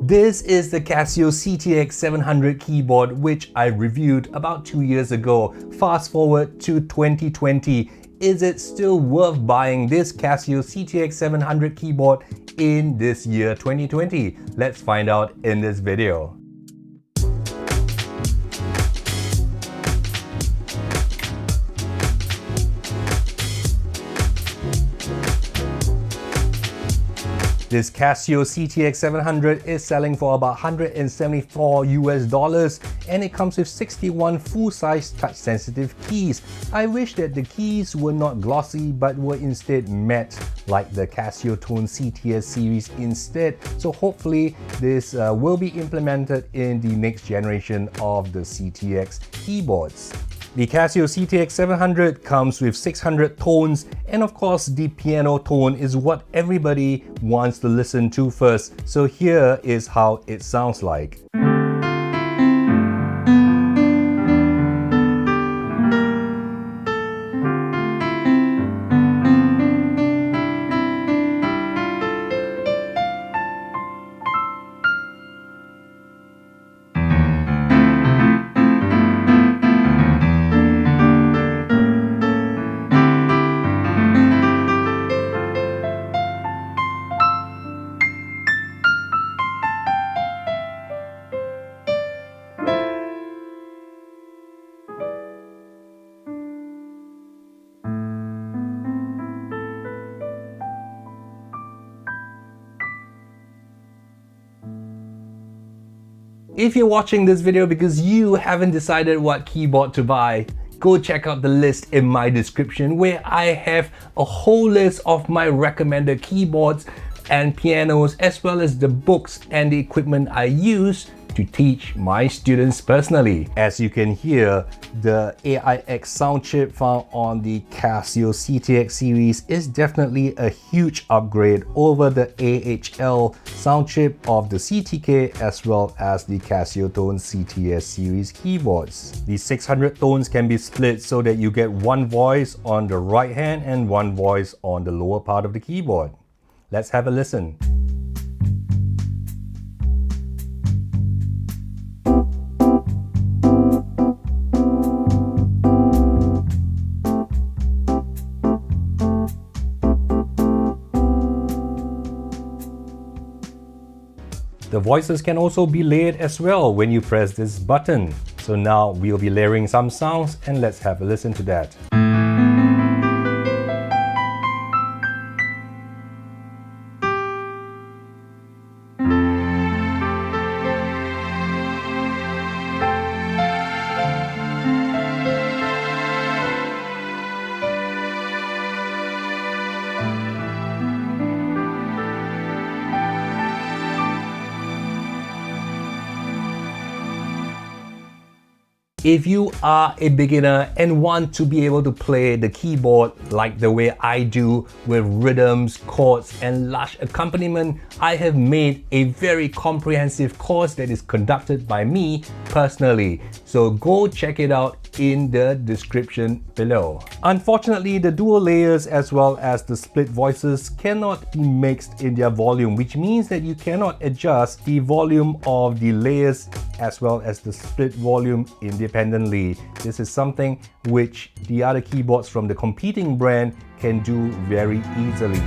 This is the Casio CT-X700 keyboard, which I reviewed about 2 years ago. Fast forward to 2020. Is it still worth buying this Casio CT-X700 keyboard in this year 2020? Let's find out in this video. This Casio CT-X700 is selling for about $174 and it comes with 61 full-size touch-sensitive keys. I wish that the keys were not glossy but were instead matte like the Casio Tone CTS series instead. So hopefully this will be implemented in the next generation of the CTX keyboards. The Casio CT-X700 comes with 600 tones, and of course the piano tone is what everybody wants to listen to first. So here is how it sounds like. If you're watching this video because you haven't decided what keyboard to buy, go check out the list in my description where I have a whole list of my recommended keyboards and pianos, as well as the books and the equipment I use to teach my students personally. As you can hear, the AIX sound chip found on the Casio CTX series is definitely a huge upgrade over the AHL sound chip of the CTK as well as the Casio Tone CTS series keyboards. The 600 tones can be split so that you get one voice on the right hand and one voice on the lower part of the keyboard. Let's have a listen. The voices can also be layered as well when you press this button. So now we'll be layering some sounds and let's have a listen to that. If you are a beginner and want to be able to play the keyboard like the way I do with rhythms, chords, and lush accompaniment, I have made a very comprehensive course that is conducted by me personally. So go check it out in the description below. Unfortunately, the dual layers as well as the split voices cannot be mixed in their volume, which means that you cannot adjust the volume of the layers as well as the split volume independently. This is something which the other keyboards from the competing brand can do very easily.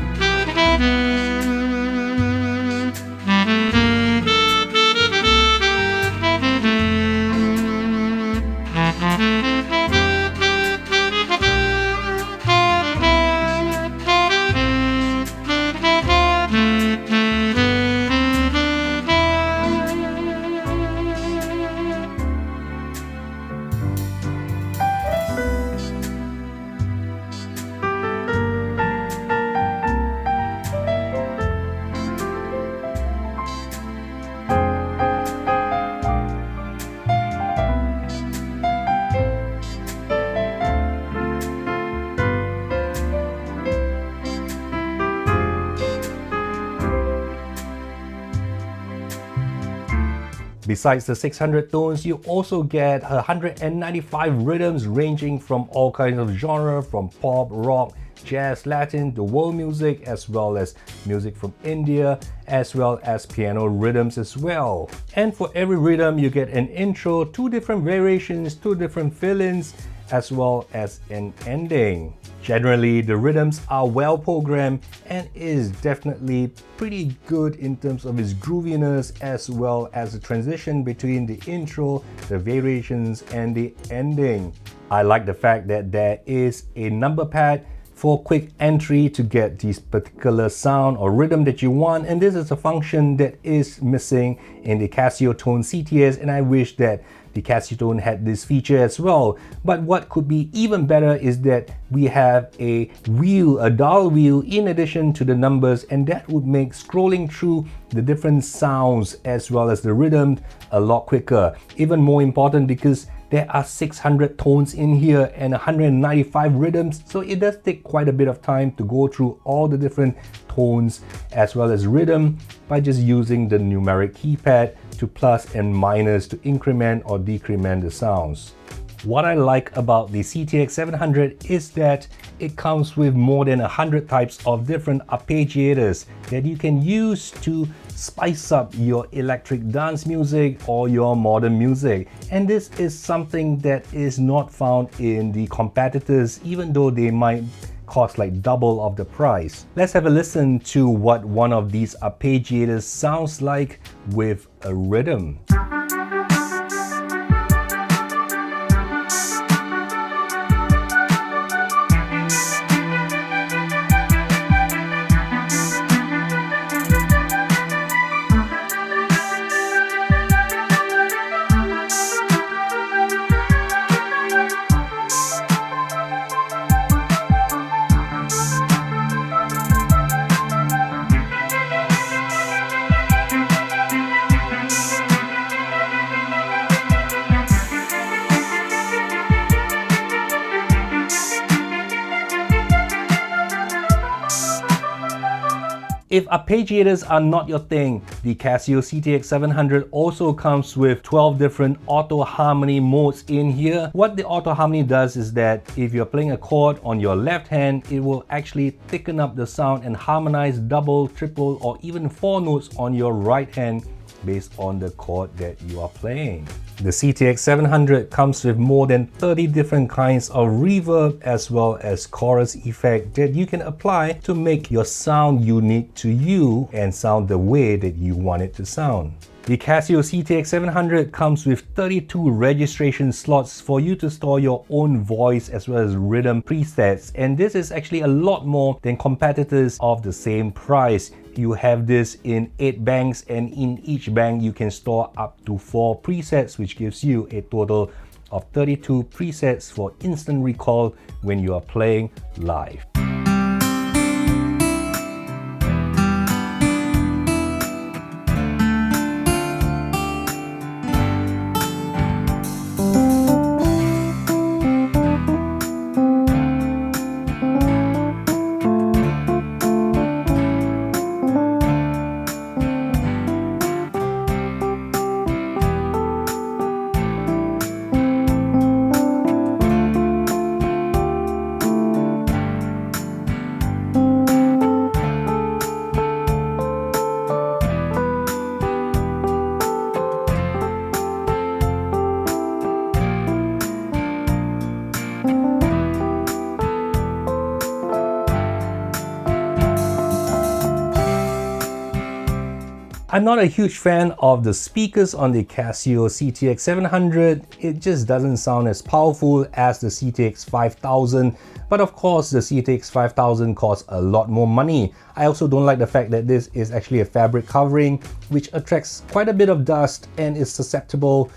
Besides the 600 tones, you also get 195 rhythms ranging from all kinds of genre, from pop, rock, jazz, Latin, the world music, as well as music from India, as well as piano rhythms as well. And for every rhythm, you get an intro, 2 different variations, 2 different fill-ins, as well as an ending. Generally, the rhythms are well programmed and is definitely pretty good in terms of its grooviness, as well as the transition between the intro, the variations, and the ending. I like the fact that there is a number pad for quick entry to get this particular sound or rhythm that you want, and this is a function that is missing in the Casio Tone CTS, and I wish that the Casio Tone had this feature as well. But what could be even better is that we have a wheel, a dial wheel, in addition to the numbers, and that would make scrolling through the different sounds as well as the rhythm a lot quicker. Even more important, because there are 600 tones in here and 195 rhythms, so it does take quite a bit of time to go through all the different tones as well as rhythm by just using the numeric keypad to plus and minus to increment or decrement the sounds. What I like about the CT-X700 is that it comes with more than 100 types of different arpeggiators that you can use to spice up your electric dance music or your modern music. And this is something that is not found in the competitors, even though they might cost like double of the price. Let's have a listen to what one of these arpeggiators sounds like with a rhythm. If arpeggiators are not your thing, the Casio CT-X700 also comes with 12 different auto harmony modes in here. What the auto harmony does is that if you're playing a chord on your left hand, it will actually thicken up the sound and harmonize double, triple, or even 4 notes on your right hand based on the chord that you are playing. The CT-X700 comes with more than 30 different kinds of reverb as well as chorus effect that you can apply to make your sound unique to you and sound the way that you want it to sound. The Casio CT-X700 comes with 32 registration slots for you to store your own voice as well as rhythm presets, and this is actually a lot more than competitors of the same price. You have this in 8 banks, and in each bank you can store up to 4 presets, which gives you a total of 32 presets for instant recall when you are playing live. I'm not a huge fan of the speakers on the Casio CT-X700. It just doesn't sound as powerful as the CT-X5000, but of course the CT-X5000 costs a lot more money. I also don't like the fact that this is actually a fabric covering, which attracts quite a bit of dust and is susceptible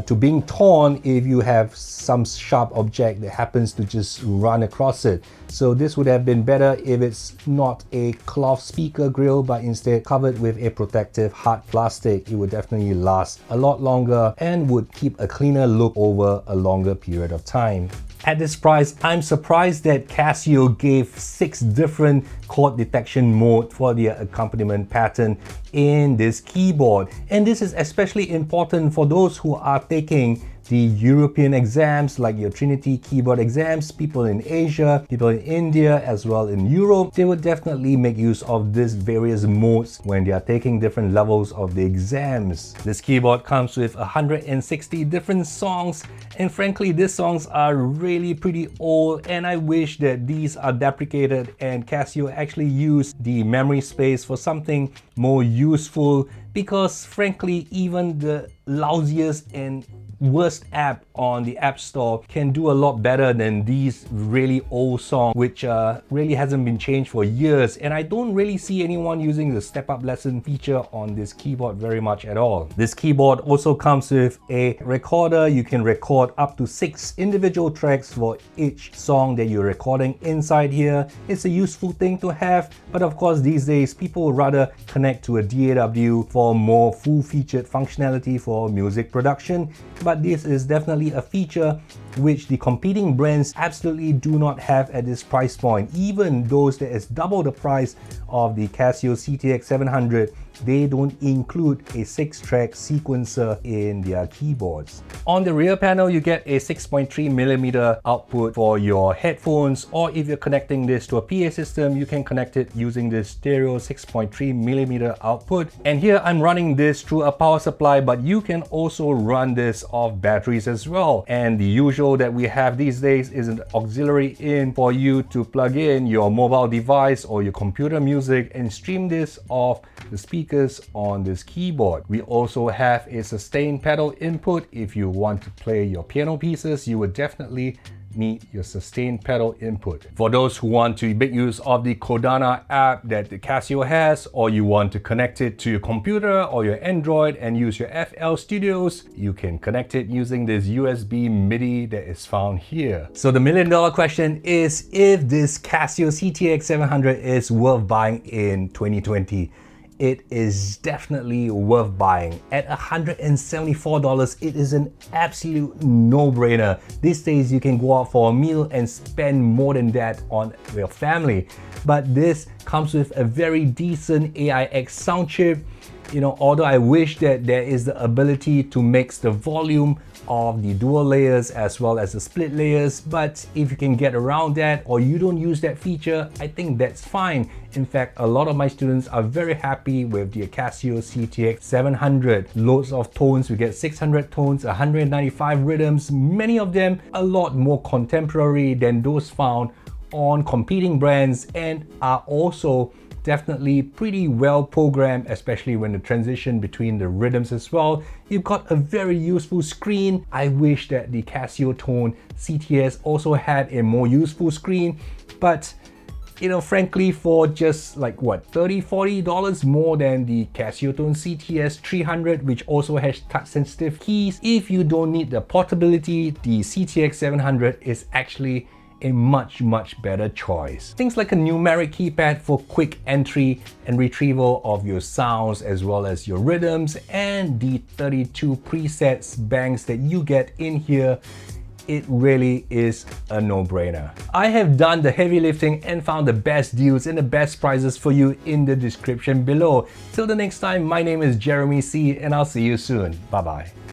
to being torn if you have some sharp object that happens to just run across it. So this would have been better if it's not a cloth speaker grill, but instead covered with a protective hard plastic. It would definitely last a lot longer and would keep a cleaner look over a longer period of time. At this price, I'm surprised that Casio gave 6 different chord detection mode for the accompaniment pattern in this keyboard. And this is especially important for those who are taking the European exams, like your Trinity keyboard exams. People in Asia, people in India, as well in Europe, they would definitely make use of these various modes when they are taking different levels of the exams. This keyboard comes with 160 different songs, and frankly, these songs are really pretty old, and I wish that these are deprecated and Casio actually used the memory space for something more useful, because frankly, even the lousiest and worst app on the App Store can do a lot better than these really old songs, which really hasn't been changed for years. And I don't really see anyone using the step-up lesson feature on this keyboard very much at all. This keyboard also comes with a recorder. You can record up to 6 individual tracks for each song that you're recording inside here. It's a useful thing to have, but of course these days people would rather connect to a DAW for more full-featured functionality for music production. But this is definitely a feature which the competing brands absolutely do not have at this price point. Even those that is double the price of the Casio CT-X700, they don't include a 6-track sequencer in their keyboards. On the rear panel, you get a 6.3mm output for your headphones, or if you're connecting this to a PA system, you can connect it using this stereo 6.3mm output. And here I'm running this through a power supply, but you can also run this off batteries as well. And the usual that we have these days is an auxiliary in for you to plug in your mobile device or your computer music and stream this off the speaker on this keyboard. We also have a sustain pedal input. If you want to play your piano pieces, you would definitely need your sustain pedal input. For those who want to make use of the Kodana app that the Casio has, or you want to connect it to your computer or your Android and use your FL Studios, you can connect it using this USB MIDI that is found here. So the million-dollar question is if this Casio CT-X700 is worth buying in 2020. It is definitely worth buying. At $174, it is an absolute no-brainer. These days, you can go out for a meal and spend more than that on your family. But this comes with a very decent AIX sound chip. You know, although I wish that there is the ability to mix the volume of the dual layers as well as the split layers, but if you can get around that or you don't use that feature, I think that's fine. In fact, a lot of my students are very happy with the Casio CT-X700. Loads of tones, we get 600 tones, 195 rhythms, many of them a lot more contemporary than those found on competing brands, and are also definitely pretty well programmed, especially when the transition between the rhythms as well. You've got a very useful screen. I wish that the Casio Tone CTS also had a more useful screen, but you know, frankly, for just like what, $30–40 more than the Casio Tone CTS300, which also has touch sensitive keys, if you don't need the portability, the CT-X700 is actually a much better choice. Things like a numeric keypad for quick entry and retrieval of your sounds as well as your rhythms, and the 32 presets banks that you get in here. It really is a no-brainer. I have done the heavy lifting and found the best deals and the best prices for you in the description below. Till the next time, my name is Jeremy C, and I'll see you soon. Bye-bye.